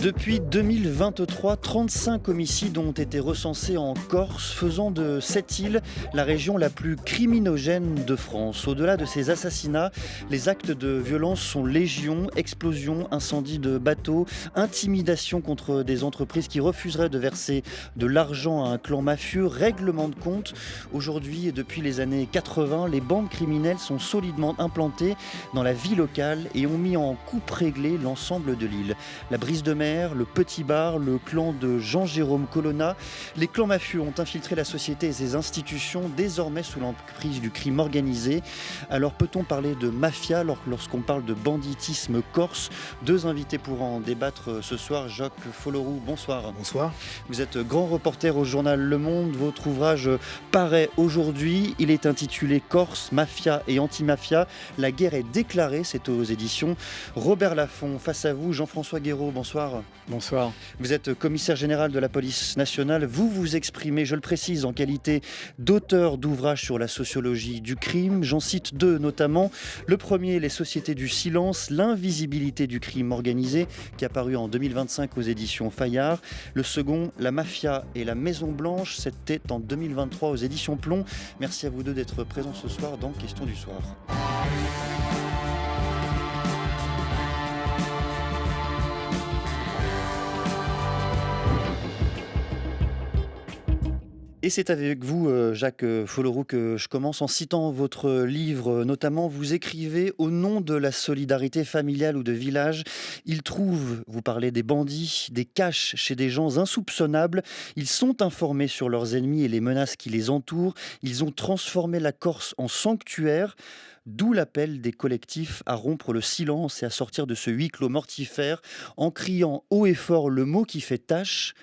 Depuis 2023, 35 homicides ont été recensés en Corse, faisant de cette île la région la plus criminogène de France. Au-delà de ces assassinats, les actes de violence sont légion, explosions, incendies de bateaux, intimidations contre des entreprises qui refuseraient de verser de l'argent à un clan mafieux, règlement de compte. Aujourd'hui et depuis les années 80, les bandes criminelles sont solidement implantées dans la vie locale et ont mis en coupe réglée l'ensemble de l'île. La Brise de Mer, le Petit Bar, le clan de Jean-Jérôme Colonna. Les clans mafieux ont infiltré la société et ses institutions, désormais sous l'emprise du crime organisé. Alors peut-on parler de mafia lorsqu'on parle de banditisme corse? Deux invités pour en débattre ce soir. Jacques Folloroux, bonsoir. Bonsoir. Vous êtes grand reporter au journal Le Monde. Votre ouvrage paraît aujourd'hui. Il est intitulé Corse, mafia et anti-mafia. La guerre est déclarée, c'est aux éditions Robert Laffont. Face à vous, Jean-François Guéraud, bonsoir. Bonsoir. Vous êtes commissaire général de la police nationale. Vous vous exprimez, je le précise, en qualité d'auteur d'ouvrages sur la sociologie du crime. J'en cite deux notamment. Le premier, Les sociétés du silence, l'invisibilité du crime organisé, qui est apparu en 2025 aux éditions Fayard. Le second, La mafia et la Maison Blanche, c'était en 2023 aux éditions Plomb. Merci à vous deux d'être présents ce soir dans Question du soir. Et c'est avec vous, Jacques Folloroux, que je commence en citant votre livre. Notamment, vous écrivez « Au nom de la solidarité familiale ou de village, ils trouvent, vous parlez des bandits, des caches chez des gens insoupçonnables. Ils sont informés sur leurs ennemis et les menaces qui les entourent. Ils ont transformé la Corse en sanctuaire. » D'où l'appel des collectifs à rompre le silence et à sortir de ce huis clos mortifère en criant haut et fort le mot qui fait tâche.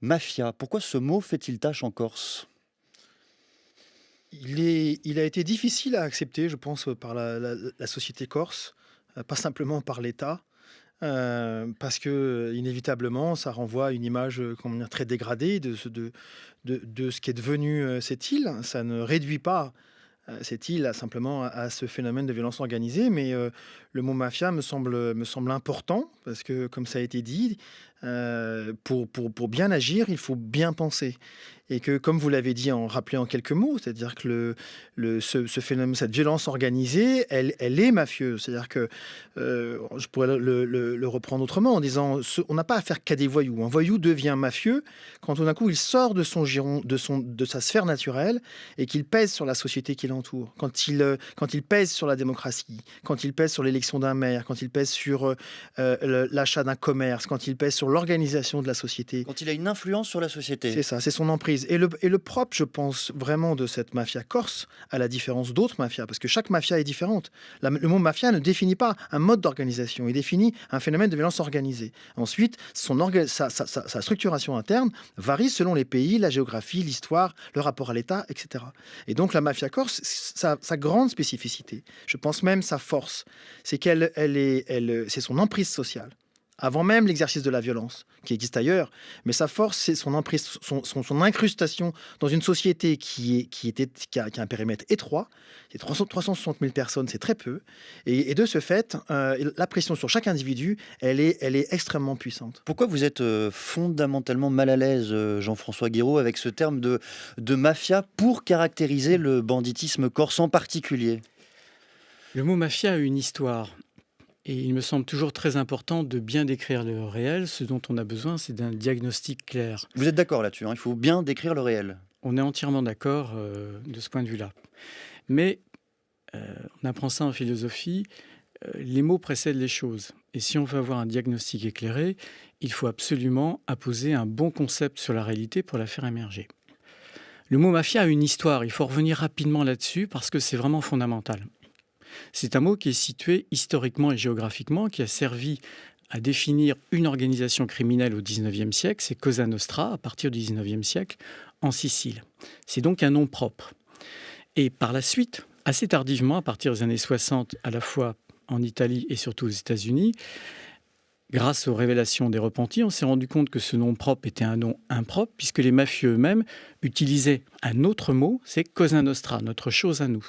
Mafia, pourquoi ce mot fait-il tâche en Corse? Il a été difficile à accepter, je pense, par la société corse, pas simplement par l'État, parce que inévitablement, ça renvoie à une image comment dire, très dégradée de ce qui est devenu cette île. Ça ne réduit pas cette île simplement à ce phénomène de violence organisée, mais le mot mafia me semble important, parce que, comme ça a été dit, pour bien agir, il faut bien penser. Et que, comme vous l'avez dit, rappelé en quelques mots, c'est-à-dire que ce phénomène, cette violence organisée, elle est mafieuse. C'est-à-dire que, je pourrais le reprendre autrement en disant, on n'a pas affaire qu'à des voyous. Un voyou devient mafieux quand tout d'un coup il sort de son giron, de sa sphère naturelle, et qu'il pèse sur la société qui l'entoure. Quand il pèse sur la démocratie, quand il pèse sur l'élection d'un maire, quand il pèse sur l'achat d'un commerce, quand il pèse sur l'organisation de la société. Quand il a une influence sur la société. C'est ça, c'est son emprise. Et le propre, je pense, vraiment de cette mafia corse, à la différence d'autres mafias, parce que chaque mafia est différente. Le mot mafia ne définit pas un mode d'organisation, il définit un phénomène de violence organisée. Ensuite, sa structuration interne varie selon les pays, la géographie, l'histoire, le rapport à l'État, etc. Et donc la mafia corse, sa grande spécificité, je pense même sa force, c'est c'est son emprise sociale. Avant même l'exercice de la violence, qui existe ailleurs. Mais sa force, c'est son emprise, son incrustation dans une société qui a un périmètre étroit. Il y a 360 000 personnes, c'est très peu. Et de ce fait, la pression sur chaque individu, elle est extrêmement puissante. Pourquoi vous êtes fondamentalement mal à l'aise, Jean-François Guéraud, avec ce terme de mafia pour caractériser le banditisme corse en particulier? Le mot mafia a une histoire. Et il me semble toujours très important de bien décrire le réel. Ce dont on a besoin, c'est d'un diagnostic clair. Vous êtes d'accord là-dessus, hein, il faut bien décrire le réel. On est entièrement d'accord de ce point de vue-là. Mais on apprend ça en philosophie, les mots précèdent les choses. Et si on veut avoir un diagnostic éclairé, il faut absolument apposer un bon concept sur la réalité pour la faire émerger. Le mot mafia a une histoire, il faut revenir rapidement là-dessus parce que c'est vraiment fondamental. C'est un mot qui est situé historiquement et géographiquement, qui a servi à définir une organisation criminelle au XIXe siècle, c'est Cosa Nostra, à partir du XIXe siècle, en Sicile. C'est donc un nom propre. Et par la suite, assez tardivement, à partir des années 60, à la fois en Italie et surtout aux États-Unis, grâce aux révélations des repentis, on s'est rendu compte que ce nom propre était un nom impropre, puisque les mafieux eux-mêmes utilisaient un autre mot, c'est Cosa Nostra, notre chose à nous.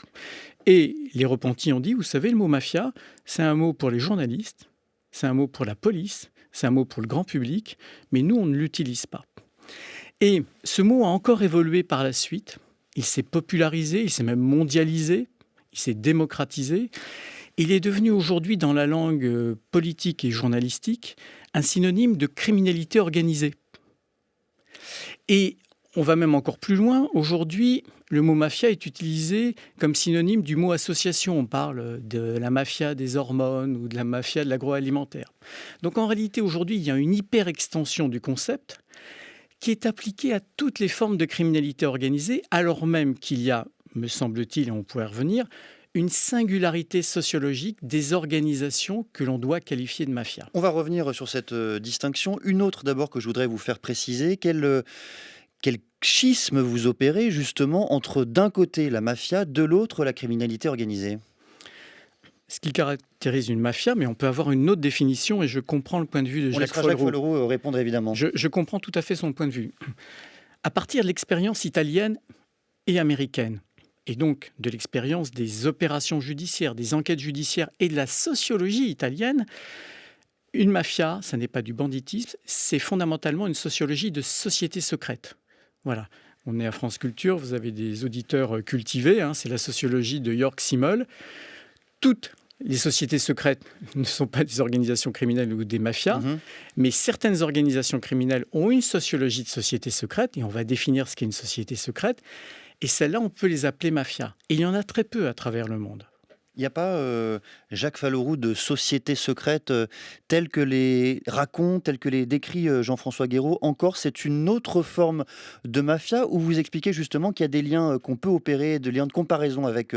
Et les repentis ont dit, vous savez, le mot mafia, c'est un mot pour les journalistes, c'est un mot pour la police, c'est un mot pour le grand public, mais nous, on ne l'utilise pas. Et ce mot a encore évolué par la suite. Il s'est popularisé, il s'est même mondialisé, il s'est démocratisé. Il est devenu aujourd'hui, dans la langue politique et journalistique, un synonyme de criminalité organisée. Et on va même encore plus loin. Aujourd'hui, le mot mafia est utilisé comme synonyme du mot association. On parle de la mafia des hormones ou de la mafia de l'agroalimentaire. Donc en réalité, aujourd'hui, il y a une hyper-extension du concept qui est appliquée à toutes les formes de criminalité organisée, alors même qu'il y a, me semble-t-il, et on pourrait revenir, une singularité sociologique des organisations que l'on doit qualifier de mafia. On va revenir sur cette distinction. Une autre d'abord que je voudrais vous faire préciser. Quel schisme vous opérez justement entre d'un côté la mafia, de l'autre la criminalité organisée? Ce qui caractérise une mafia, mais on peut avoir une autre définition et je comprends le point de vue de Jacques Folleraud répondre évidemment. Je comprends tout à fait son point de vue. À partir de l'expérience italienne et américaine, et donc de l'expérience des opérations judiciaires, des enquêtes judiciaires et de la sociologie italienne, une mafia, ça n'est pas du banditisme, c'est fondamentalement une sociologie de société secrète. Voilà, on est à France Culture, vous avez des auditeurs cultivés, c'est la sociologie de Jörg Simmel. Toutes les sociétés secrètes ne sont pas des organisations criminelles ou des mafias, mais certaines organisations criminelles ont une sociologie de société secrète, et on va définir ce qu'est une société secrète, et celles-là, on peut les appeler mafias. Et il y en a très peu à travers le monde. Il n'y a pas, Jacques Folleraud, de sociétés secrètes telles que les raconte, telles que les décrit Jean-François Guéraud. Encore, c'est une autre forme de mafia où vous expliquez justement qu'il y a des liens qu'on peut opérer, des liens de comparaison avec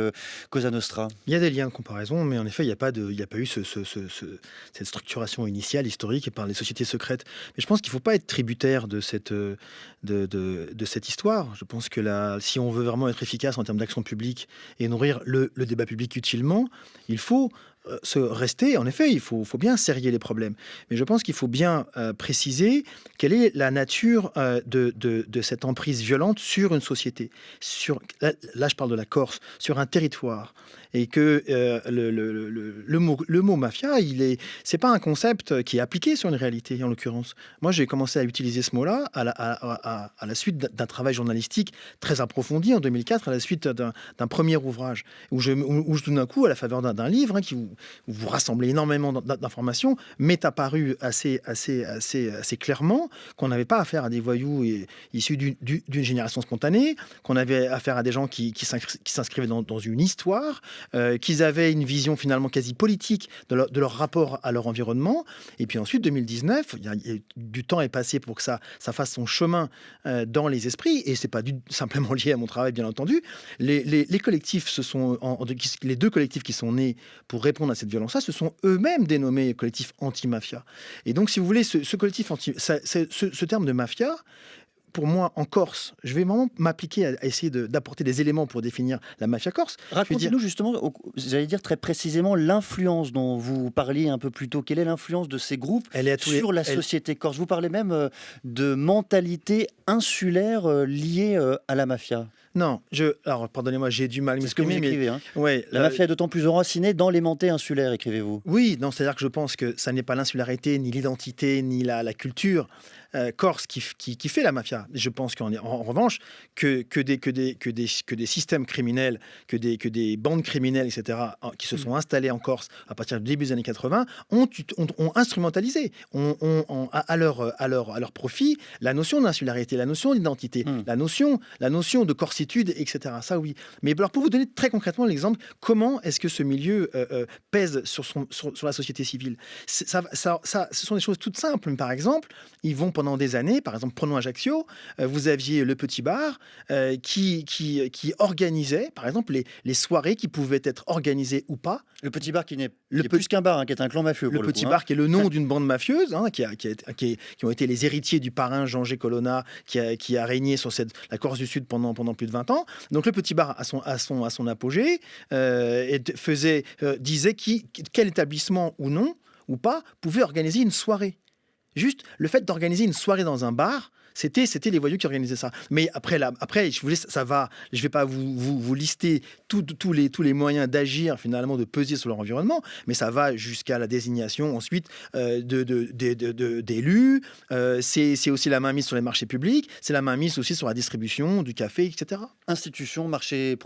Cosa Nostra. Il y a des liens de comparaison, mais en effet, il n'y a pas eu cette structuration initiale, historique, par les sociétés secrètes. Mais je pense qu'il ne faut pas être tributaire de cette histoire. Je pense que si on veut vraiment être efficace en termes d'action publique et nourrir le débat public utilement, il faut se rester, en effet, il faut bien serrer les problèmes. Mais je pense qu'il faut bien préciser quelle est la nature de cette emprise violente sur une société. Là, je parle de la Corse, sur un territoire. Et que le mot mafia, c'est pas un concept qui est appliqué sur une réalité, en l'occurrence. Moi, j'ai commencé à utiliser ce mot-là à la suite d'un travail journalistique très approfondi en 2004, à la suite d'un premier ouvrage, où tout d'un coup, à la faveur d'un livre où vous rassemblez énormément d'informations, m'est apparu assez clairement qu'on n'avait pas affaire à des voyous issus d'une génération spontanée, qu'on avait affaire à des gens qui s'inscrivaient dans une histoire, qu'ils avaient une vision finalement quasi politique de leur rapport à leur environnement. Et puis ensuite, 2019, du temps est passé pour que ça fasse son chemin dans les esprits, et c'est pas simplement lié à mon travail, bien entendu. Les collectifs, les deux collectifs qui sont nés pour répondre à cette violence-là, ce sont eux-mêmes dénommés collectifs anti-mafia. Et donc, si vous voulez, ce collectif ce terme de mafia, pour moi, en Corse, je vais vraiment m'appliquer à essayer d'apporter des éléments pour définir la mafia corse. Racontez-nous justement, j'allais dire très précisément, l'influence dont vous parliez un peu plus tôt. Quelle est l'influence de ces groupes sur la société corse? Vous parlez même de mentalité insulaire liée à la mafia. Non, alors pardonnez-moi, j'ai du mal à m'exprimer. C'est ce que vous écrivez. Ouais, la mafia est d'autant plus enracinée dans les mentées insulaires, écrivez-vous. Oui, non, c'est-à-dire que je pense que ça n'est pas l'insularité, ni l'identité, ni la culture corse qui fait la mafia. Je pense qu'en revanche, que des systèmes criminels, que des bandes criminelles, etc., qui se sont installés en Corse à partir du début des années 80, ont instrumentalisé, à leur profit, la notion d'insularité, la notion d'identité, la notion de corsitude, etc. Ça, oui. Mais alors, pour vous donner très concrètement l'exemple, comment est-ce que ce milieu pèse sur la société civile? Ce sont des choses toutes simples. Par exemple, ils vont pendant des années, par exemple, prenons Ajaccio, vous aviez le Petit Bar qui organisait, par exemple, les soirées qui pouvaient être organisées ou pas. Le Petit Bar qui n'est plus qu'un bar, qui est un clan mafieux. Le Petit Bar qui est le nom d'une bande mafieuse, qui ont été les héritiers du parrain Jean-G Colonna, qui a régné sur la Corse du Sud pendant plus de 20 ans. Donc le Petit Bar, à son apogée, disait quel établissement ou non, ou pas, pouvait organiser une soirée. Juste le fait d'organiser une soirée dans un bar, C'était les voyous qui organisaient ça. Mais après, je vous laisse, ça va. Je vais pas vous lister tous les moyens d'agir, finalement, de peser sur leur environnement, mais ça va jusqu'à la désignation ensuite d'élus. C'est aussi la mainmise sur les marchés publics. C'est la mainmise aussi sur la distribution du café, etc. Institutions, marchés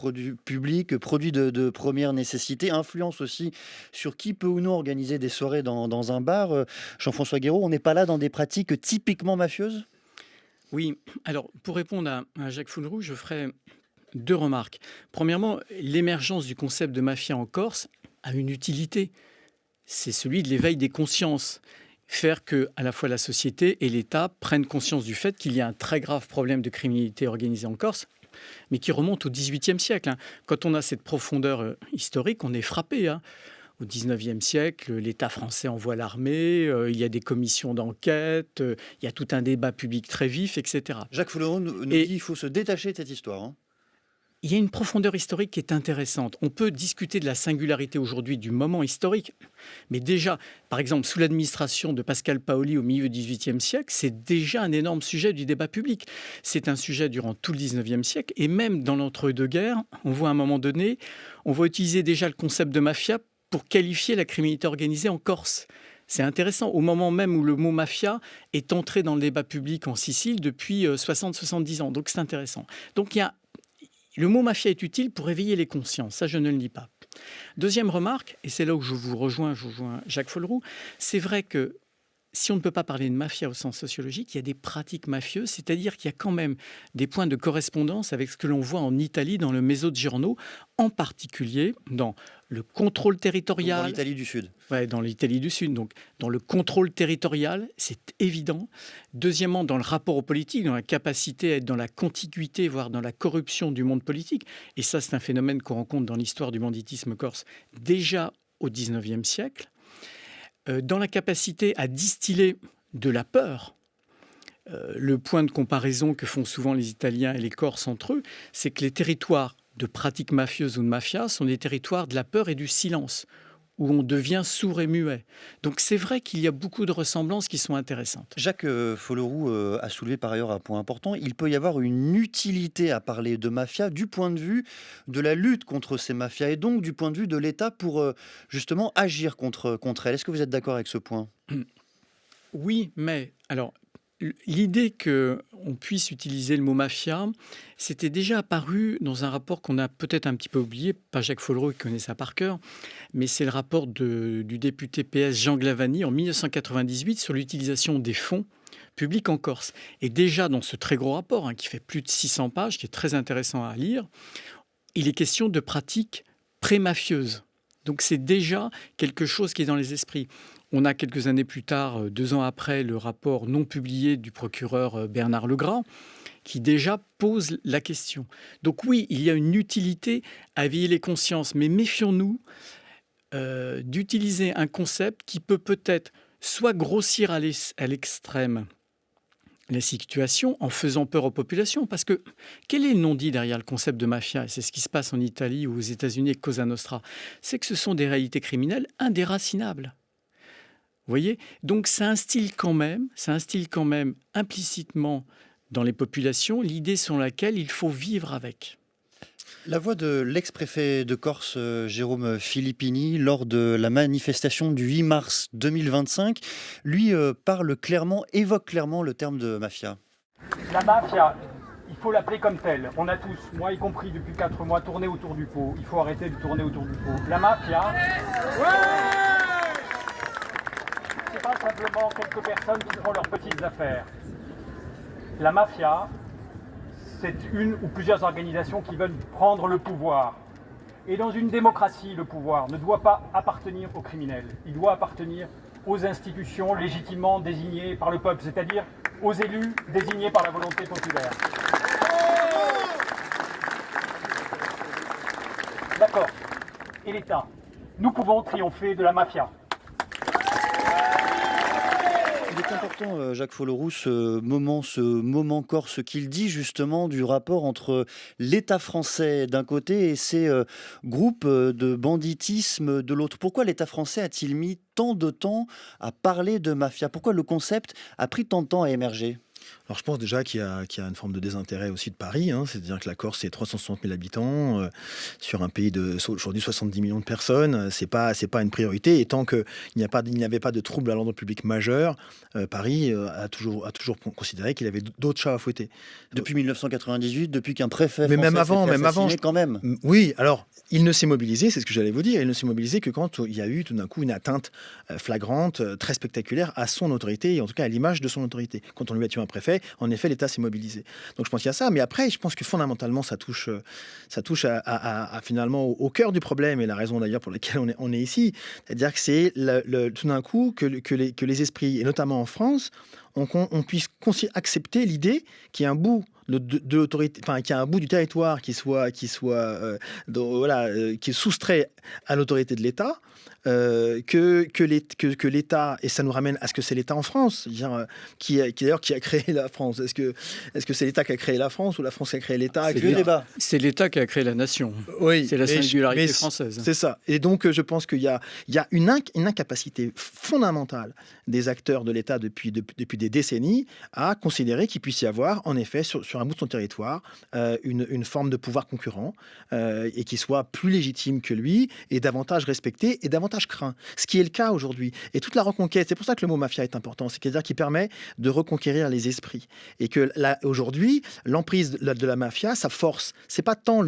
publics, produits de première nécessité, influence aussi sur qui peut ou non organiser des soirées dans un bar. Jean-François Guéraud, on n'est pas là dans des pratiques typiquement mafieuses? Oui, alors pour répondre à Jacques Foulleroux, je ferai deux remarques. Premièrement, l'émergence du concept de mafia en Corse a une utilité. C'est celui de l'éveil des consciences. Faire que à la fois la société et l'État prennent conscience du fait qu'il y a un très grave problème de criminalité organisée en Corse, mais qui remonte au XVIIIe siècle. Quand on a cette profondeur historique, on est frappé. Au XIXe siècle, l'État français envoie l'armée, il y a des commissions d'enquête, il y a tout un débat public très vif, etc. Jacques Foulleroux nous dit qu'il faut se détacher de cette histoire. Il y a une profondeur historique qui est intéressante. On peut discuter de la singularité aujourd'hui du moment historique, mais déjà, par exemple, sous l'administration de Pascal Paoli au milieu du XVIIIe siècle, c'est déjà un énorme sujet du débat public. C'est un sujet durant tout le XIXe siècle, et même dans l'entre-deux-guerres, on voit à un moment donné, on va utiliser déjà le concept de mafia pour qualifier la criminalité organisée en Corse. C'est intéressant, au moment même où le mot mafia est entré dans le débat public en Sicile depuis 60-70 ans. Donc c'est intéressant. Donc le mot mafia est utile pour éveiller les consciences, ça je ne le nie pas. Deuxième remarque, et c'est là où je vous rejoins Jacques Foulleroux, c'est vrai que si on ne peut pas parler de mafia au sens sociologique, il y a des pratiques mafieuses, c'est-à-dire qu'il y a quand même des points de correspondance avec ce que l'on voit en Italie dans le Mezzogiorno, en particulier dans le contrôle territorial. Dans l'Italie du Sud. Ouais, dans l'Italie du Sud. Donc, dans le contrôle territorial, c'est évident. Deuxièmement, dans le rapport aux politiques, dans la capacité à être dans la contiguïté, voire dans la corruption du monde politique. Et ça, c'est un phénomène qu'on rencontre dans l'histoire du banditisme corse déjà au XIXe siècle. Dans la capacité à distiller de la peur. Le point de comparaison que font souvent les Italiens et les Corses entre eux, c'est que les territoires de pratiques mafieuses ou de mafia sont des territoires de la peur et du silence, où on devient sourd et muet. Donc c'est vrai qu'il y a beaucoup de ressemblances qui sont intéressantes. Jacques Foulleroux a soulevé par ailleurs un point important. Il peut y avoir une utilité à parler de mafia du point de vue de la lutte contre ces mafias et donc du point de vue de l'État pour justement agir contre elles. Est-ce que vous êtes d'accord avec ce point? Oui, mais alors l'idée qu'on puisse utiliser le mot mafia, c'était déjà apparu dans un rapport qu'on a peut-être un petit peu oublié, pas Jacques Foulleroux qui connaît ça par cœur, mais c'est le rapport du député PS Jean Glavany en 1998 sur l'utilisation des fonds publics en Corse. Et déjà dans ce très gros rapport, qui fait plus de 600 pages, qui est très intéressant à lire, il est question de pratiques pré-mafieuses. Donc c'est déjà quelque chose qui est dans les esprits. On a quelques années plus tard, 2 ans après, le rapport non publié du procureur Bernard Legras, qui déjà pose la question. Donc oui, il y a une utilité à éveiller les consciences, mais méfions-nous d'utiliser un concept qui peut peut-être soit grossir à l'extrême la situation en faisant peur aux populations. Parce que quel est le non-dit derrière le concept de mafia? C'est ce qui se passe en Italie ou aux États-Unis avec Cosa Nostra. C'est que ce sont des réalités criminelles indéracinables. Vous voyez? Donc ça instille quand même implicitement dans les populations l'idée selon laquelle il faut vivre avec. La voix de l'ex-préfet de Corse, Jérôme Filippini, lors de la manifestation du 8 mars 2025, lui évoque clairement le terme de mafia. La mafia, il faut l'appeler comme telle. On a tous, moi y compris depuis 4 mois, tourné autour du pot. Il faut arrêter de tourner autour du pot. La mafia, c'est pas simplement quelques personnes qui font leurs petites affaires. La mafia, c'est une ou plusieurs organisations qui veulent prendre le pouvoir. Et dans une démocratie, le pouvoir ne doit pas appartenir aux criminels. Il doit appartenir aux institutions légitimement désignées par le peuple, c'est-à-dire aux élus désignés par la volonté populaire. D'accord. Et l'État? Nous pouvons triompher de la mafia. Il est important, Jacques Foulleroux, ce moment corse qu'il dit justement du rapport entre l'État français d'un côté et ces groupes de banditisme de l'autre. Pourquoi l'État français a-t-il mis tant de temps à parler de mafia? Pourquoi le concept a pris tant de temps à émerger? Alors je pense déjà qu'il y a une forme de désintérêt aussi de Paris, hein. C'est-à-dire que la Corse, c'est 360 000 habitants, sur un pays aujourd'hui 70 millions de personnes, c'est pas une priorité. Et tant qu'il n'y avait pas de trouble à l'ordre public majeur, Paris a toujours considéré qu'il avait d'autres chats à fouetter. Depuis 1998, depuis qu'un préfet Mais français même avant, s'est fait assassiner, quand même. Oui, alors il ne s'est mobilisé, c'est ce que j'allais vous dire, il ne s'est mobilisé que quand il y a eu tout d'un coup une atteinte flagrante, très spectaculaire à son autorité, et en tout cas à l'image de son autorité. Quand on lui a tué un préfet, en effet, l'État s'est mobilisé. Donc je pense qu'il y a ça, mais après, je pense que fondamentalement, ça touche finalement au cœur du problème, et la raison d'ailleurs pour laquelle on est ici. C'est-à-dire que c'est tout d'un coup que les esprits, et notamment en France, on puisse accepter l'idée qu'il y a un bout de l'autorité, enfin qu'il y a un bout du territoire qui est soustrait à l'autorité de l'État, que l'État, et ça nous ramène à ce que c'est l'État en France, qui a créé la France. Est-ce que c'est l'État qui a créé la France ou la France qui a créé l'État? C'est le débat. C'est l'État qui a créé la nation. Oui, c'est la singularité française. C'est ça. Et donc je pense qu'il y a une incapacité fondamentale des acteurs de l'État depuis des décennies à considérer qu'il puisse y avoir en effet sur un bout de son territoire une forme de pouvoir concurrent et qui soit plus légitime que lui et davantage respecté et davantage craint. Ce qui est le cas aujourd'hui. Et toute la reconquête, c'est pour ça que le mot mafia est important, c'est-à-dire qu'il permet de reconquérir les esprits. Et que là, aujourd'hui, l'emprise de la mafia, sa force, c'est pas tant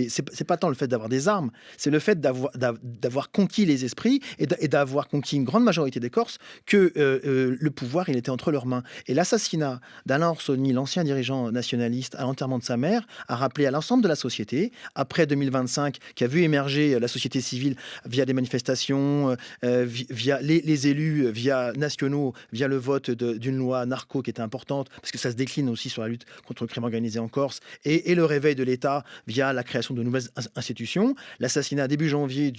c'est pas tant le fait d'avoir des armes, c'est le fait d'avoir conquis les esprits et d'avoir conquis une grande majorité des Corses, que le pouvoir, il était entre leurs mains. Et l'assassinat d'Alain Orsoni, l'ancien dirigeant nationaliste, à l'enterrement de sa mère, a rappelé à l'ensemble de la société, après 2025, qui a vu émerger la société civile via des manifestations, via les élus, via nationaux, via le vote d'une loi narco qui était importante, parce que ça se décline aussi sur la lutte contre le crime organisé en Corse, et le réveil de l'État via la création de nouvelles institutions. L'assassinat début janvier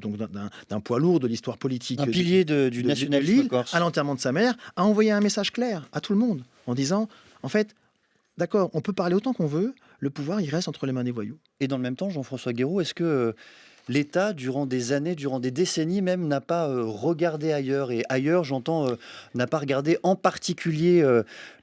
donc d'un poids lourd de l'histoire politique, un pilier du nationalisme corse, à l'enterrement de sa mère, a envoyé un message clair à tout le monde en disant, en fait, d'accord, on peut parler autant qu'on veut, le pouvoir, il reste entre les mains des voyous. Et dans le même temps, Jean-François Guéraud, est-ce que l'État, durant des années, durant des décennies même, n'a pas regardé ailleurs? Et ailleurs, j'entends, n'a pas regardé en particulier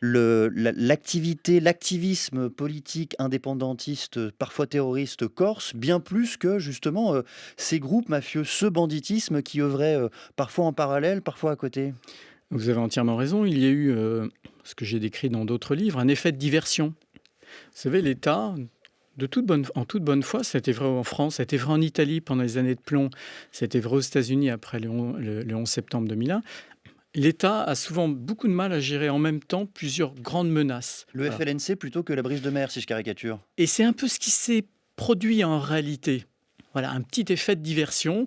l'activisme politique indépendantiste, parfois terroriste corse, bien plus que justement ces groupes mafieux, ce banditisme qui œuvrait parfois en parallèle, parfois à côté? Vous avez entièrement raison. Il y a eu, ce que j'ai décrit dans d'autres livres, un effet de diversion. Vous savez, l'État, en toute bonne foi, c'était vrai en France, c'était vrai en Italie pendant les années de plomb, c'était vrai aux États-Unis après le 11 septembre 2001. L'État a souvent beaucoup de mal à gérer en même temps plusieurs grandes menaces. Le FLNC plutôt que la brise de mer, si je caricature. Et c'est un peu ce qui s'est produit en réalité. Voilà, un petit effet de diversion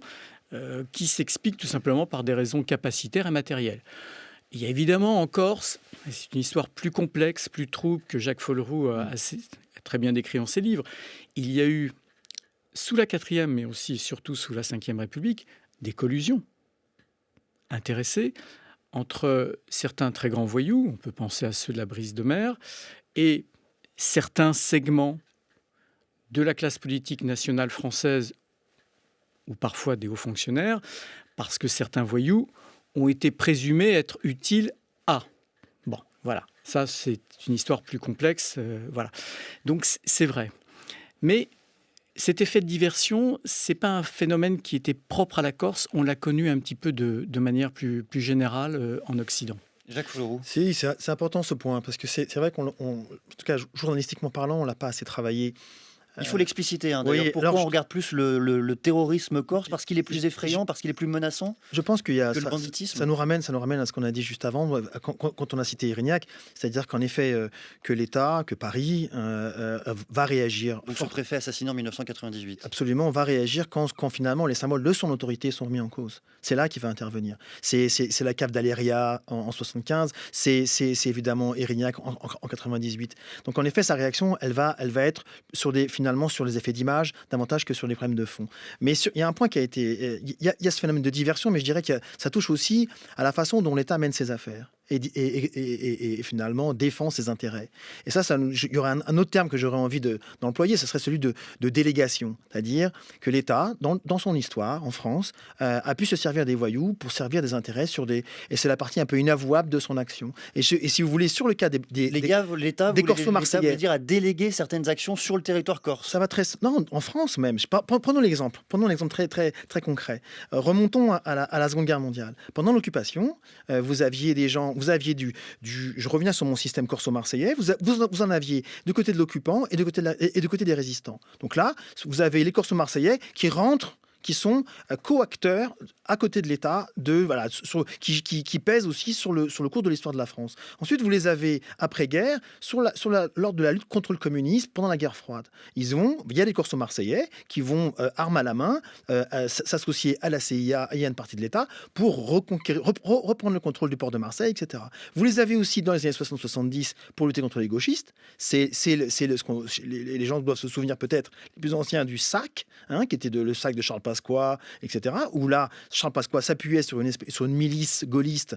qui s'explique tout simplement par des raisons capacitaires et matérielles. Il y a évidemment en Corse, c'est une histoire plus complexe, plus trouble, que Jacques Folleroux a très bien décrit dans ses livres. Il y a eu, sous la 4e, mais aussi et surtout sous la 5e République, des collusions intéressées entre certains très grands voyous, on peut penser à ceux de la brise de mer, et certains segments de la classe politique nationale française, ou parfois des hauts fonctionnaires, parce que certains voyous ont été présumés être utiles à. Bon, voilà. Ça, c'est une histoire plus complexe. Voilà. Donc, c'est vrai. Mais cet effet de diversion, ce n'est pas un phénomène qui était propre à la Corse. On l'a connu un petit peu de manière plus générale en Occident. Jacques Folleroux. Si, c'est important ce point, parce que c'est vrai en tout cas, journalistiquement parlant, on ne l'a pas assez travaillé. Il faut l'expliciter. D'ailleurs, pourquoi on regarde plus le terrorisme corse? Parce qu'il est plus effrayant, parce qu'il est plus menaçant? Je pense qu'il y a le banditisme. Ça nous ramène à ce qu'on a dit juste avant, quand on a cité Erignac, c'est-à-dire qu'en effet, que l'État, que Paris va réagir. Donc son préfet assassiné en 1998. Absolument, va réagir quand finalement les symboles de son autorité sont remis en cause. C'est là qu'il va intervenir. C'est la cave d'Aléria en 75, c'est évidemment Erignac en 98. Donc en effet, sa réaction, elle va être finalement sur les effets d'image davantage que sur les problèmes de fond. Mais il y a un point qui a été... Il y a ce phénomène de diversion, mais je dirais que ça touche aussi à la façon dont l'État mène ses affaires. et finalement défend ses intérêts. Et ça il y aurait un autre terme que j'aurais envie d'employer, ce serait celui de délégation. C'est-à-dire que l'État, dans son histoire, en France, a pu se servir des voyous pour servir des intérêts et c'est la partie un peu inavouable de son action. Et si vous voulez, sur le cas L'État, des corsos marseillais, veut dire à déléguer certaines actions sur le territoire corse. ça va non, en France même. Prenons l'exemple très, très, très concret. Remontons à la Seconde Guerre mondiale. Pendant l'occupation, vous aviez des gens, je reviens sur mon système corso-marseillais, vous en aviez du côté de l'occupant et du côté des résistants. Donc là, vous avez les corso-marseillais qui rentrent, qui sont co-acteurs à côté de l'État, qui pèsent aussi sur le cours de l'histoire de la France. Ensuite, vous les avez après-guerre lors de la lutte contre le communisme pendant la guerre froide. Il y a des corsos marseillais qui vont, armes à la main, s'associer à la CIA et à une partie de l'État pour reprendre le contrôle du port de Marseille, etc. Vous les avez aussi dans les années 60-70 pour lutter contre les gauchistes. Les gens doivent se souvenir peut-être, les plus anciens, du SAC, qui était le SAC de Charles Pasqua, etc., où là, Charles Pasqua s'appuyait sur une milice gaulliste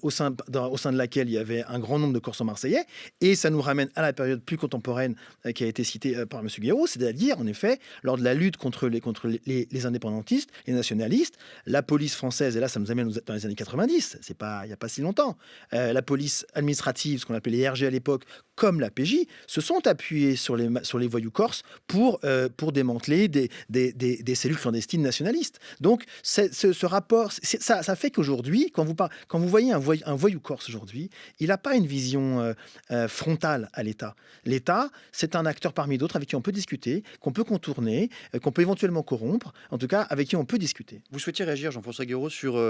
au sein de laquelle il y avait un grand nombre de corsos marseillais, et ça nous ramène à la période plus contemporaine qui a été citée par M. Guéraud, c'est-à-dire, en effet, lors de la lutte contre les indépendantistes, les nationalistes, la police française, et là, ça nous amène dans les années 90, il n'y a pas si longtemps, la police administrative, ce qu'on appelait les RG à l'époque, comme la PJ, se sont appuyés sur les voyous corses pour démanteler des cellules clandestines nationalistes. Donc, ce rapport, ça fait qu'aujourd'hui, quand vous voyez un voyou corse aujourd'hui, il n'a pas une vision frontale à l'État. L'État, c'est un acteur parmi d'autres avec qui on peut discuter, qu'on peut contourner, qu'on peut éventuellement corrompre, en tout cas avec qui on peut discuter. Vous souhaitiez réagir, Jean-François Guéraud, sur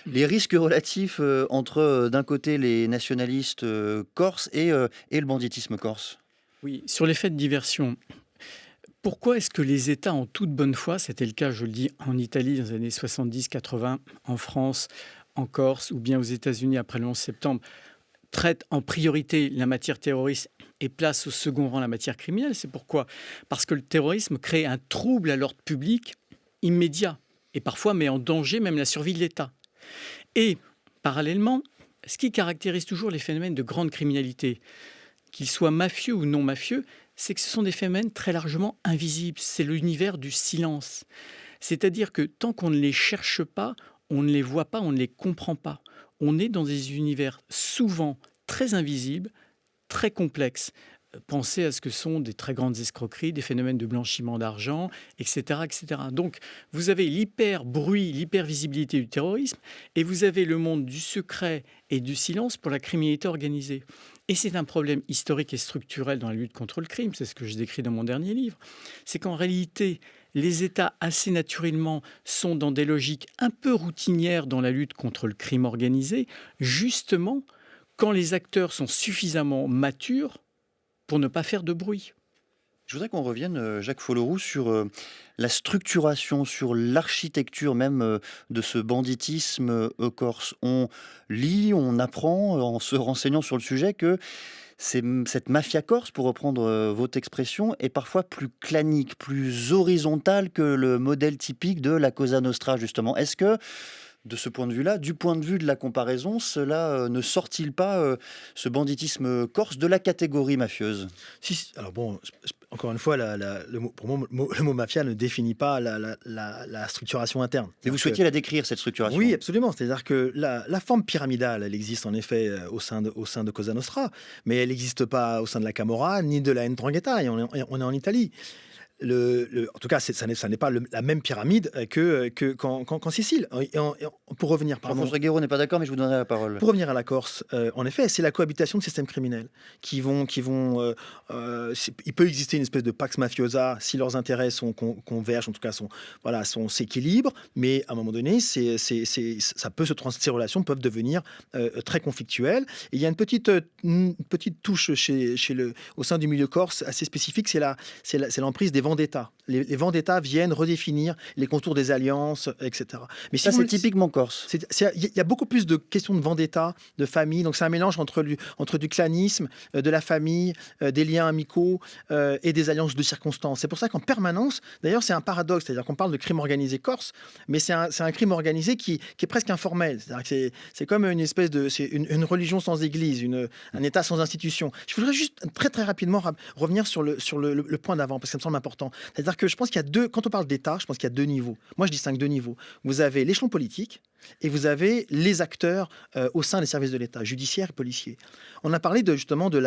les risques relatifs entre, d'un côté, les nationalistes corses et le banditisme corse? Oui, sur les faits de diversion. Pourquoi est-ce que les États, en toute bonne foi, c'était le cas, je le dis, en Italie dans les années 70-80, en France, en Corse, ou bien aux États-Unis après le 11 septembre, traitent en priorité la matière terroriste et placent au second rang la matière criminelle? C'est pourquoi? Parce que le terrorisme crée un trouble à l'ordre public immédiat et parfois met en danger même la survie de l'État. Et parallèlement, ce qui caractérise toujours les phénomènes de grande criminalité, qu'ils soient mafieux ou non mafieux, c'est que ce sont des phénomènes très largement invisibles. C'est l'univers du silence. C'est-à-dire que tant qu'on ne les cherche pas, on ne les voit pas, on ne les comprend pas. On est dans des univers souvent très invisibles, très complexes. Pensez à ce que sont des très grandes escroqueries, des phénomènes de blanchiment d'argent, etc., etc. Donc, vous avez l'hyper-bruit, l'hyper-visibilité du terrorisme, et vous avez le monde du secret et du silence pour la criminalité organisée. Et c'est un problème historique et structurel dans la lutte contre le crime, c'est ce que je décris dans mon dernier livre. C'est qu'en réalité, les États, assez naturellement, sont dans des logiques un peu routinières dans la lutte contre le crime organisé, justement quand les acteurs sont suffisamment matures pour ne pas faire de bruit. Je voudrais qu'on revienne, Jacques Folloroux, sur la structuration, sur l'architecture même de ce banditisme corse. On lit, on apprend en se renseignant sur le sujet que cette mafia corse, pour reprendre votre expression, est parfois plus clanique, plus horizontale que le modèle typique de la Cosa Nostra, justement. Est-ce que, de ce point de vue-là, du point de vue de la comparaison, cela ne sort-il pas, ce banditisme corse, de la catégorie mafieuse? Alors bon, encore une fois, pour moi, le mot mafia ne définit pas la structuration interne. Mais vous souhaitiez la décrire, cette structuration? Oui, absolument. C'est-à-dire que la forme pyramidale, elle existe en effet au sein de Cosa Nostra, mais elle n'existe pas au sein de la Camorra ni de la Ndrangheta, et on est en Italie. En tout cas, ça n'est pas la même pyramide qu'en Sicile. Pour revenir, François Guéraud n'est pas d'accord, mais je vous donnerai la parole. Pour revenir à la Corse, en effet, c'est la cohabitation de systèmes criminels il peut exister une espèce de pax mafiosa si leurs intérêts convergent, en tout cas s'équilibrent, mais à un moment donné, ces relations peuvent devenir très conflictuelles. Et il y a une petite touche au sein du milieu corse assez spécifique, c'est l'emprise des ventes vendettas. Les vendettas viennent redéfinir les contours des alliances, etc. Mais Ça, c'est typiquement corse. Il y a beaucoup plus de questions de vendetta, de famille. Donc, c'est un mélange entre du clanisme, de la famille, des liens amicaux et des alliances de circonstances. C'est pour ça qu'en permanence, d'ailleurs, c'est un paradoxe. C'est-à-dire qu'on parle de crime organisé corse, mais c'est un crime organisé qui est presque informel. C'est-à-dire que c'est comme une espèce de... C'est une religion sans église, un État sans institution. Je voudrais juste très, très rapidement revenir sur le point d'avant, parce que ça me semble important. C'est-à-dire que je pense qu'il y a quand on parle d'État, je pense qu'il y a 2 niveaux. Moi, je distingue 2 niveaux. Vous avez l'échelon politique et vous avez les acteurs au sein des services de l'État, judiciaires et policiers. On a parlé justement de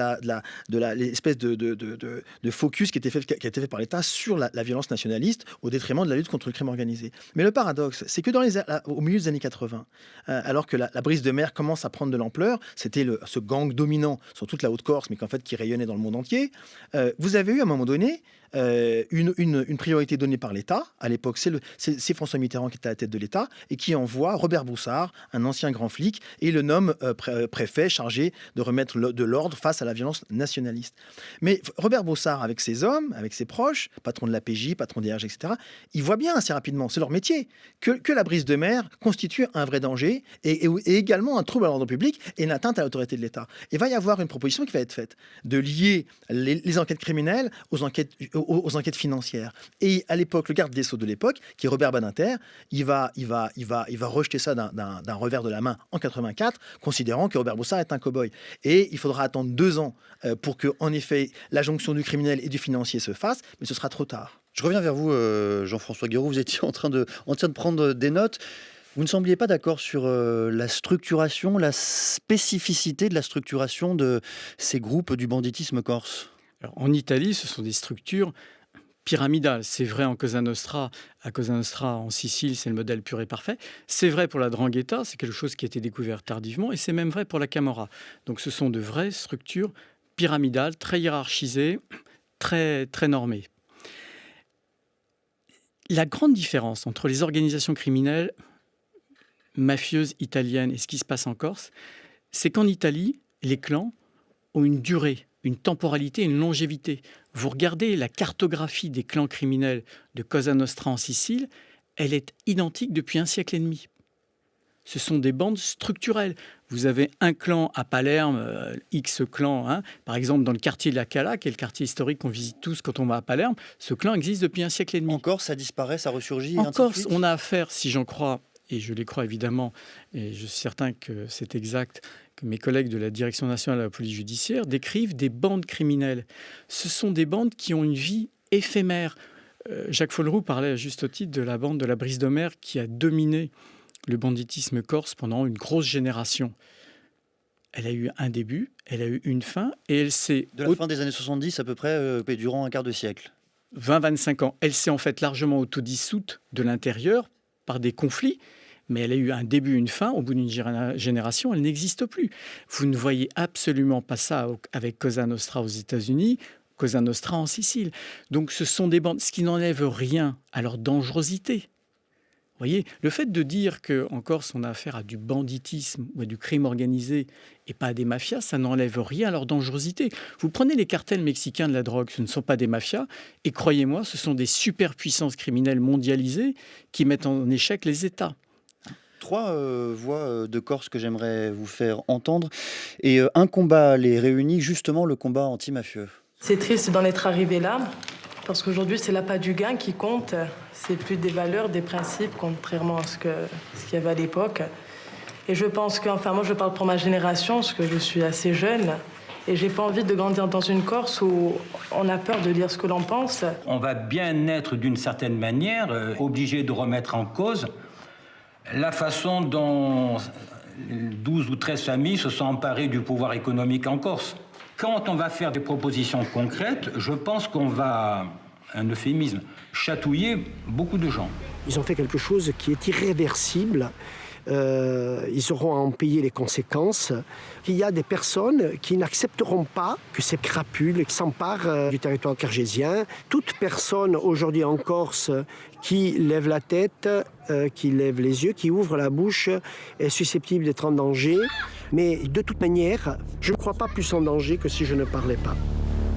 l'espèce de focus qui a été fait par l'État sur la violence nationaliste au détriment de la lutte contre le crime organisé. Mais le paradoxe, c'est que au milieu des années 80, alors que la brise de mer commence à prendre de l'ampleur, c'était ce gang dominant sur toute la Haute-Corse, mais qui rayonnait dans le monde entier, vous avez eu à un moment donné une priorité donnée par l'État. À l'époque, c'est François Mitterrand qui était à la tête de l'État et qui envoie Robert Broussard, un ancien grand flic, et le nomme préfet chargé de remettre de l'ordre face à la violence nationaliste. Mais Robert Broussard, avec ses hommes, avec ses proches, patron de la PJ, patron des RG, etc., il voit bien assez rapidement, c'est leur métier, que la brise de mer constitue un vrai danger et également un trouble à l'ordre public et une atteinte à l'autorité de l'État. Il va y avoir une proposition qui va être faite de lier les enquêtes criminelles aux enquêtes financières. Et à l'époque, le garde des Sceaux de l'époque, qui est Robert Badinter, il va rejeter ça d'un revers de la main en 84, considérant que Robert Broussard est un cow-boy. Et il faudra attendre 2 ans pour que, en effet, la jonction du criminel et du financier se fasse, mais ce sera trop tard. Je reviens vers vous, Jean-François Guéraud. Vous étiez en train de prendre des notes. Vous ne sembliez pas d'accord sur la structuration, la spécificité de la structuration de ces groupes du banditisme corse. Alors, en Italie, ce sont des structures pyramidales. C'est vrai en Cosa Nostra. À Cosa Nostra, en Sicile, c'est le modèle pur et parfait. C'est vrai pour la 'Ndrangheta, c'est quelque chose qui a été découvert tardivement. Et c'est même vrai pour la Camorra. Donc ce sont de vraies structures pyramidales, très hiérarchisées, très, très normées. La grande différence entre les organisations criminelles mafieuses italiennes et ce qui se passe en Corse, c'est qu'en Italie, les clans ont une durée, une temporalité, une longévité. Vous regardez la cartographie des clans criminels de Cosa Nostra en Sicile, elle est identique depuis 1 siècle et demi. Ce sont des bandes structurelles. Vous avez un clan à Palerme, X clan, par exemple dans le quartier de la Cala, qui est le quartier historique qu'on visite tous quand on va à Palerme. Ce clan existe depuis 1 siècle et demi. En Corse, ça disparaît, ça ressurgit. En Corse, on a affaire, si j'en crois, et je les crois évidemment, et je suis certain que c'est exact, que mes collègues de la Direction nationale de la police judiciaire décrivent des bandes criminelles. Ce sont des bandes qui ont une vie éphémère. Jacques Folleroux parlait à juste titre de la bande de la Brise de Mer qui a dominé le banditisme corse pendant une grosse génération. Elle a eu un début, elle a eu une fin, et elle s'est... De la fin des années 70 à peu près, durant un quart de siècle. 20-25 ans. Elle s'est en fait largement autodissoute de l'intérieur par des conflits, mais elle a eu un début, une fin. Au bout d'une génération, elle n'existe plus. Vous ne voyez absolument pas ça avec Cosa Nostra aux États-Unis, Cosa Nostra en Sicile. Donc ce sont des bandes, ce qui n'enlève rien à leur dangerosité. Vous voyez, le fait de dire qu'en Corse, on a affaire à du banditisme ou à du crime organisé et pas à des mafias, ça n'enlève rien à leur dangerosité. Vous prenez les cartels mexicains de la drogue, ce ne sont pas des mafias, et croyez-moi, ce sont des superpuissances criminelles mondialisées qui mettent en échec les États. 3 voix de Corse que j'aimerais vous faire entendre, et un combat les réunit, justement le combat anti-mafieux. C'est triste d'en être arrivé là, parce qu'aujourd'hui, c'est l'appât du gain qui compte. C'est plus des valeurs, des principes, contrairement à ce qu'il y avait à l'époque. Et je pense moi, je parle pour ma génération, parce que je suis assez jeune. Et j'ai pas envie de grandir dans une Corse où on a peur de dire ce que l'on pense. On va bien être, d'une certaine manière, obligé de remettre en cause la façon dont 12 ou 13 familles se sont emparées du pouvoir économique en Corse. Quand on va faire des propositions concrètes, je pense qu'on va, un euphémisme, chatouiller beaucoup de gens. Ils ont fait quelque chose qui est irréversible. Ils auront à en payer les conséquences. Il y a des personnes qui n'accepteront pas que ces crapules s'emparent du territoire cargésien. Toute personne aujourd'hui en Corse qui lève la tête, qui lève les yeux, qui ouvre la bouche est susceptible d'être en danger. Mais de toute manière, je ne crois pas plus en danger que si je ne parlais pas.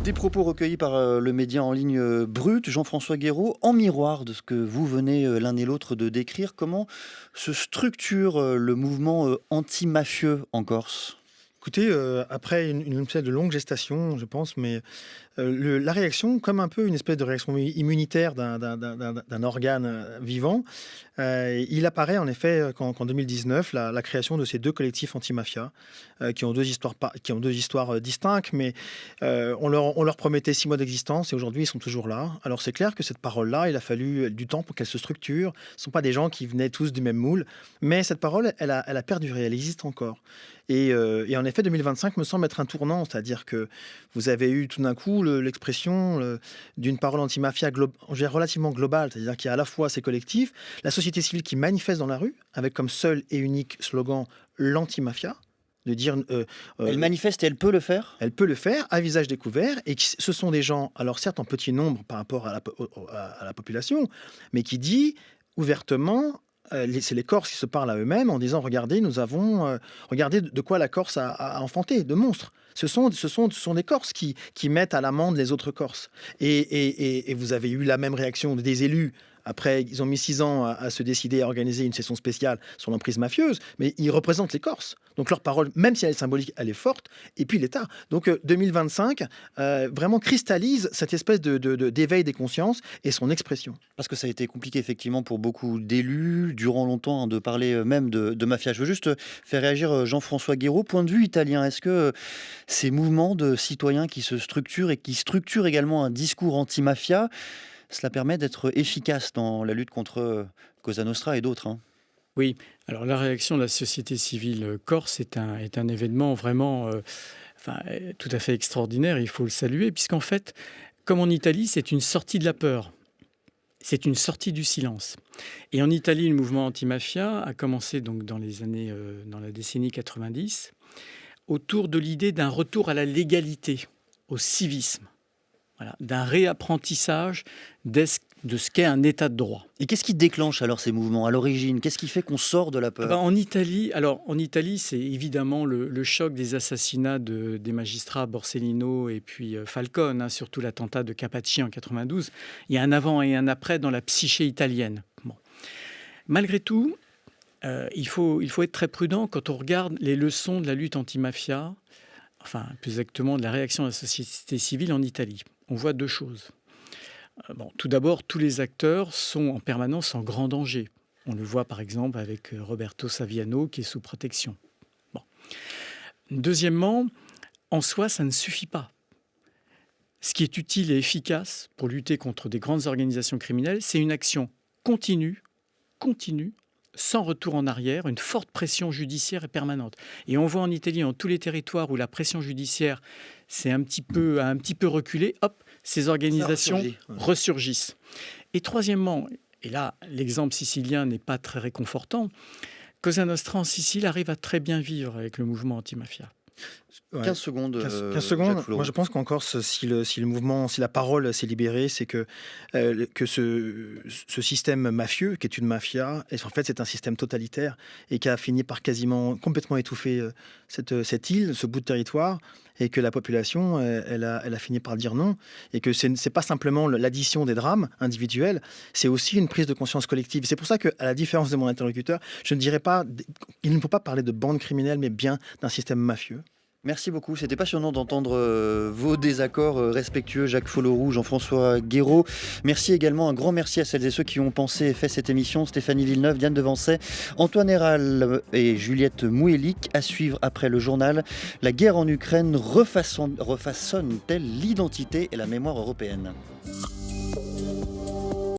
Des propos recueillis par le média en ligne Brut, Jean-François Guéraud, en miroir de ce que vous venez l'un et l'autre de décrire. Comment se structure le mouvement anti-mafieux en Corse ? Écoutez, après une espèce de longue gestation, je pense, mais la réaction, comme un peu une espèce de réaction immunitaire d'un organe vivant, il apparaît en effet qu'en 2019, la création de ces deux collectifs anti-mafia, qui ont deux histoires distinctes, mais on leur promettait 6 mois d'existence et aujourd'hui ils sont toujours là. Alors c'est clair que cette parole-là, il a fallu du temps pour qu'elle se structure. Ce ne sont pas des gens qui venaient tous du même moule, mais cette parole, elle a perduré, elle existe encore. Et en effet, 2025 me semble être un tournant, c'est-à-dire que vous avez eu tout d'un coup l'expression d'une parole anti-mafia relativement globale, c'est-à-dire qu'il y a à la fois ces collectifs, la société civile qui manifeste dans la rue, avec comme seul et unique slogan l'anti-mafia, de dire... elle manifeste et elle peut le faire ? Elle peut le faire à visage découvert, et ce sont des gens, alors certes en petit nombre par rapport à la population, mais qui dit ouvertement... c'est les Corses qui se parlent à eux-mêmes en disant regardez, regardez de quoi la Corse a enfanté, de monstres. Ce sont des Corses qui mettent à l'amende les autres Corses. Et vous avez eu la même réaction des élus. Après, ils ont mis 6 ans à se décider à organiser une session spéciale sur l'emprise mafieuse, mais ils représentent les Corses. Donc leur parole, même si elle est symbolique, elle est forte. Et puis l'État. Donc 2025 vraiment cristallise cette espèce d'éveil des consciences et son expression. Parce que ça a été compliqué effectivement pour beaucoup d'élus, durant longtemps, de parler même de mafia. Je veux juste faire réagir Jean-François Guéraud. Point de vue italien, est-ce que ces mouvements de citoyens qui se structurent et qui structurent également un discours anti-mafia, cela permet d'être efficace dans la lutte contre Cosa Nostra et d'autres, hein ? Oui, alors la réaction de la société civile corse est un événement vraiment tout à fait extraordinaire, il faut le saluer, puisqu'en fait, comme en Italie, c'est une sortie de la peur. C'est une sortie du silence. Et en Italie, le mouvement anti-mafia a commencé donc dans la décennie 90, autour de l'idée d'un retour à la légalité, au civisme. Voilà, d'un réapprentissage de ce qu'est un état de droit. Et qu'est-ce qui déclenche alors ces mouvements à l'origine ? Qu'est-ce qui fait qu'on sort de la peur ? En Italie, c'est évidemment le choc des assassinats des magistrats Borsellino et puis Falcone, surtout l'attentat de Capaci en 92. Il y a un avant et un après dans la psyché italienne. Bon. Malgré tout, il faut être très prudent quand on regarde les leçons de la lutte anti-mafia, plus exactement de la réaction de la société civile en Italie. On voit 2 choses. Tout d'abord, tous les acteurs sont en permanence en grand danger. On le voit par exemple avec Roberto Saviano qui est sous protection. Deuxièmement, en soi, ça ne suffit pas. Ce qui est utile et efficace pour lutter contre des grandes organisations criminelles, c'est une action continue, sans retour en arrière, une forte pression judiciaire et permanente. Et on voit en Italie, dans tous les territoires où la pression judiciaire a un petit peu reculé, hop, ces organisations ressurgissent. Et troisièmement, et là, l'exemple sicilien n'est pas très réconfortant, Cosa Nostra en Sicile arrive à très bien vivre avec le mouvement anti-mafia. 15 secondes. 15 secondes. Moi, je pense qu'en Corse, si la parole s'est libérée, c'est que ce système mafieux, qui est une mafia, en fait, c'est un système totalitaire et qui a fini par quasiment complètement étouffer cette île, ce bout de territoire, et que la population, elle a fini par dire non, et que c'est pas simplement l'addition des drames individuels, c'est aussi une prise de conscience collective. C'est pour ça qu'à la différence de mon interlocuteur, je ne dirais pas, il ne faut pas parler de bande criminelle, mais bien d'un système mafieux. Merci beaucoup, c'était passionnant d'entendre vos désaccords respectueux, Jacques Folloroux, Jean-François Guéraud. Merci également, un grand merci à celles et ceux qui ont pensé et fait cette émission, Stéphanie Villeneuve, Diane Devancey, Antoine Héral et Juliette Mouélic. À suivre après le journal, la guerre en Ukraine refaçonne-t-elle l'identité et la mémoire européenne ?